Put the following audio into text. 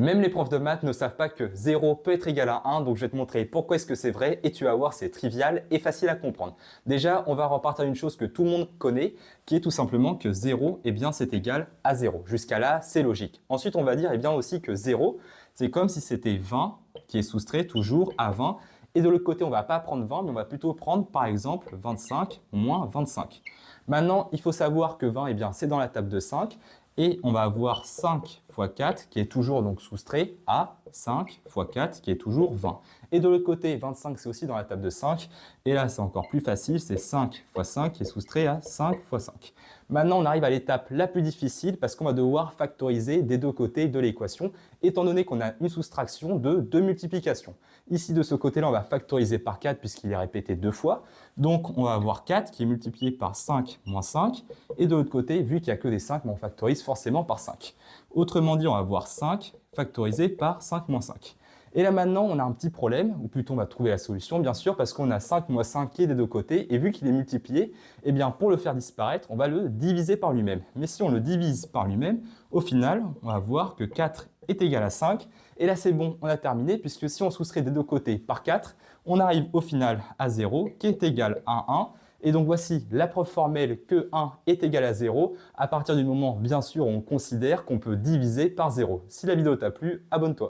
Même les profs de maths ne savent pas que 0 peut être égal à 1, donc je vais te montrer pourquoi est-ce que c'est vrai et tu vas voir, c'est trivial et facile à comprendre. Déjà, on va repartir d'une chose que tout le monde connaît, qui est tout simplement que 0, eh bien, c'est égal à 0. Jusqu'à là, c'est logique. Ensuite, on va dire eh bien, aussi que 0, c'est comme si c'était 20 qui est soustrait toujours à 20. Et de l'autre côté, on ne va pas prendre 20, mais on va plutôt prendre, par exemple, 25 moins 25. Maintenant, il faut savoir que 20, eh bien, c'est dans la table de 5. Et on va avoir 5 fois 4 qui est toujours donc soustrait à 5 fois 4 qui est toujours 20. Et de l'autre côté, 25 c'est aussi dans la table de 5. Et là c'est encore plus facile, c'est 5 fois 5 qui est soustrait à 5 fois 5. Maintenant on arrive à l'étape la plus difficile parce qu'on va devoir factoriser des deux côtés de l'équation étant donné qu'on a une soustraction de deux multiplications. Ici de ce côté-là on va factoriser par 4 puisqu'il est répété deux fois. Donc on va avoir 4 qui est multiplié par 5 moins 5. Et de l'autre côté, vu qu'il n'y a que des 5, on factorise forcément par 5. Autrement dit, on va avoir 5 factorisé par 5 moins 5. Et là maintenant, on a un petit problème, ou plutôt on va trouver la solution, bien sûr, parce qu'on a 5 moins 5 qui est des deux côtés, et vu qu'il est multiplié, eh bien pour le faire disparaître, on va le diviser par lui-même. Mais si on le divise par lui-même, au final, on va voir que 4 est égal à 5, et là c'est bon, on a terminé, puisque si on soustrait des deux côtés par 4, on arrive au final à 0, qui est égal à 1, et donc voici la preuve formelle que 1 est égal à 0 à partir du moment, bien sûr, où on considère qu'on peut diviser par 0. Si la vidéo t'a plu, abonne-toi.